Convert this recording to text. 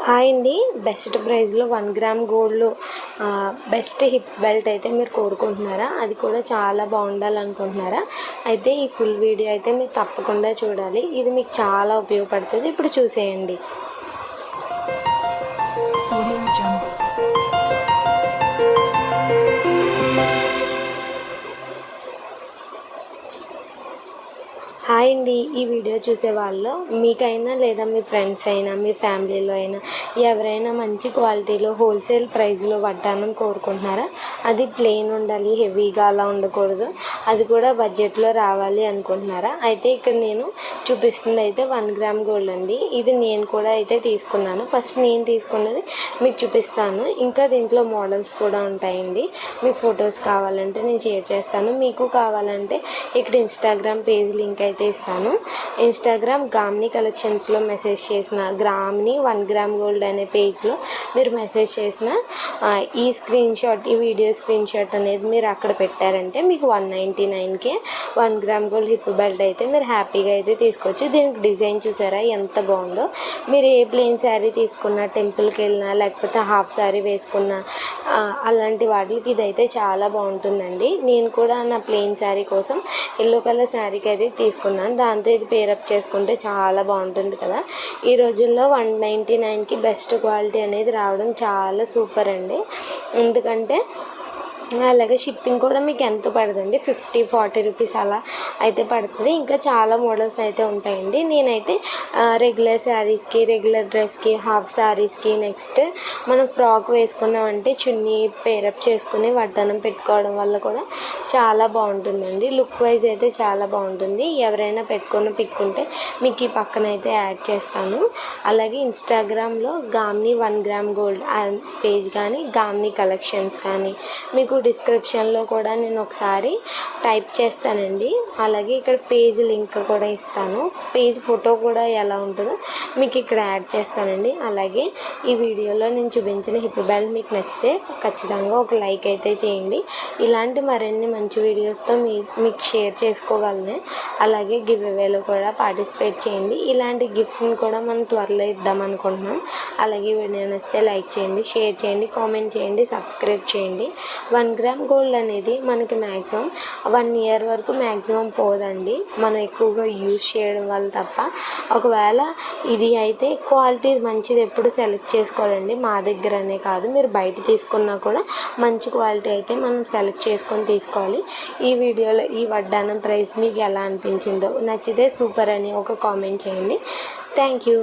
Hi అండి. Best ప్రైస్లో 1 gram గోల్డ్లో బెస్ట్ హిప్ బెల్ట్ అయితే మీరు కోరుకుంటున్నారా? అది కూడా చాలా బాగుండాలనుకుంటున్నారా? అయితే ఈ ఫుల్ వీడియో అయితే మీరు తప్పకుండా చూడాలి. ఇది మీకు చాలా ఉపయోగపడుతుంది. ఇప్పుడు చూసేయండి. హాయ్ అండి. ఈ వీడియో చూసే వాళ్ళు మీకైనా లేదా మీ ఫ్రెండ్స్ అయినా మీ ఫ్యామిలీలో అయినా ఎవరైనా మంచి క్వాలిటీలో హోల్సేల్ ప్రైస్లో వడ్డానం కోరుకుంటున్నారా? అది ప్లెయిన్ ఉండాలి, హెవీగా అలా ఉండకూడదు, అది కూడా బడ్జెట్లో రావాలి అనుకుంటున్నారా? అయితే ఇక్కడ నేను చూపిస్తుంది అయితే 1 గ్రామ్ గోల్డ్ అండి. ఇది నేను కూడా అయితే తీసుకున్నాను. ఫస్ట్ నేను తీసుకున్నది మీకు చూపిస్తాను. ఇంకా దీంట్లో మోడల్స్ కూడా ఉంటాయండి. మీకు ఫొటోస్ కావాలంటే నేను షేర్ చేస్తాను. మీకు కావాలంటే ఇక్కడ ఇన్స్టాగ్రామ్ పేజ్ లింక్ అయితే ఇస్తాను. ఇన్స్టాగ్రామ్ గామ్ని కలెక్షన్స్లో మెసేజ్ చేసిన గ్రామ్ని 1 గ్రామ్ గోల్డ్ అనే పేజ్లో మీరు మెసేజ్ చేసిన ఈ వీడియో స్క్రీన్ షాట్ అనేది మీరు అక్కడ పెట్టారంటే మీకు 199కే 1 గ్రామ్ గోల్డ్ హిప్ బెల్ట్ అయితే మీరు హ్యాపీగా అయితే తీసుకోవచ్చు. దీనికి డిజైన్ చూసారా ఎంత బాగుందో. మీరు ఏ ప్లెయిన్ శారీ తీసుకున్నా, టెంపుల్కి వెళ్ళినా, లేకపోతే హాఫ్ శారీ వేసుకున్నా అలాంటి వాటికి ఇదైతే చాలా బాగుంటుందండి. నేను కూడా నా ప్లెయిన్ శారీ కోసం ఎల్లో కలర్ శారీకి అయితే తీసుకున్నాను. దాంతో ఇది పేరప్ చేసుకుంటే చాలా బాగుంటుంది కదా. ఈ రోజుల్లో 199కి బెస్ట్ క్వాలిటీ అనేది రావడం చాలా సూపర్ అండి. ఎందుకంటే అలాగే షిప్పింగ్ కూడా మీకు ఎంత పడుతుంది, 50-40 రూపీస్ అలా అయితే పడుతుంది. ఇంకా చాలా మోడల్స్ అయితే ఉంటాయండి. నేనైతే రెగ్యులర్ శారీస్కి, రెగ్యులర్ డ్రెస్కి, హాఫ్ శారీస్కి, నెక్స్ట్ మనం ఫ్రాక్ వేసుకున్నామంటే చున్నీ పేరప్ చేసుకుని వడ్డానం పెట్టుకోవడం వల్ల కూడా చాలా బాగుంటుందండి. లుక్ వైజ్ అయితే చాలా బాగుంటుంది. ఎవరైనా పెట్టుకున్న పిక్ ఉంటే మీకు ఈ పక్కన అయితే యాడ్ చేస్తాను. అలాగే ఇన్స్టాగ్రామ్లో గామ్ని 1 గ్రామ్ గోల్డ్ పేజ్ కానీ, గామ్ని కలెక్షన్స్ కానీ మీకు డిస్క్రిప్షన్లో కూడా నేను ఒకసారి టైప్ చేస్తానండి. అలాగే ఇక్కడ పేజ్ లింక్ కూడా ఇస్తాను. పేజ్ ఫోటో కూడా ఎలా ఉంటుందో మీకు ఇక్కడ యాడ్ చేస్తానండి. అలాగే ఈ వీడియోలో నేను చూపించిన హిప్ బెల్ట్ మీకు నచ్చితే ఖచ్చితంగా ఒక లైక్ అయితే చేయండి. ఇలాంటి మరిన్ని మంచి వీడియోస్తో మీకు షేర్ చేసుకోగలను. అలాగే గివ్ అవేలో కూడా పార్టిసిపేట్ చేయండి. ఇలాంటి గిఫ్ట్స్ని కూడా మనం త్వరలో ఇద్దాం అనుకుంటున్నాం. అలాగే వీడియో నచ్చితే లైక్ చేయండి, షేర్ చేయండి, కామెంట్ చేయండి, సబ్స్క్రైబ్ చేయండి. 1 గ్రామ్ గోల్డ్ అనేది మనకి మ్యాక్సిమం 1 ఇయర్ వరకు మ్యాక్సిమం పోదండి, మనం ఎక్కువగా యూజ్ చేయడం వల్ల తప్ప. ఒకవేళ ఇది అయితే క్వాలిటీ మంచిది ఎప్పుడు సెలెక్ట్ చేసుకోవాలండి. మా దగ్గరనే కాదు, మీరు బయట తీసుకున్నా కూడా మంచి క్వాలిటీ అయితే మనం సెలెక్ట్ చేసుకొని తీసుకోవాలి. ఈ వీడియోలో ఈ వడ్డానం ప్రైస్ మీకు ఎలా అనిపించిందో, నచ్చితే సూపర్ అని ఒక కామెంట్ చేయండి. Thank you.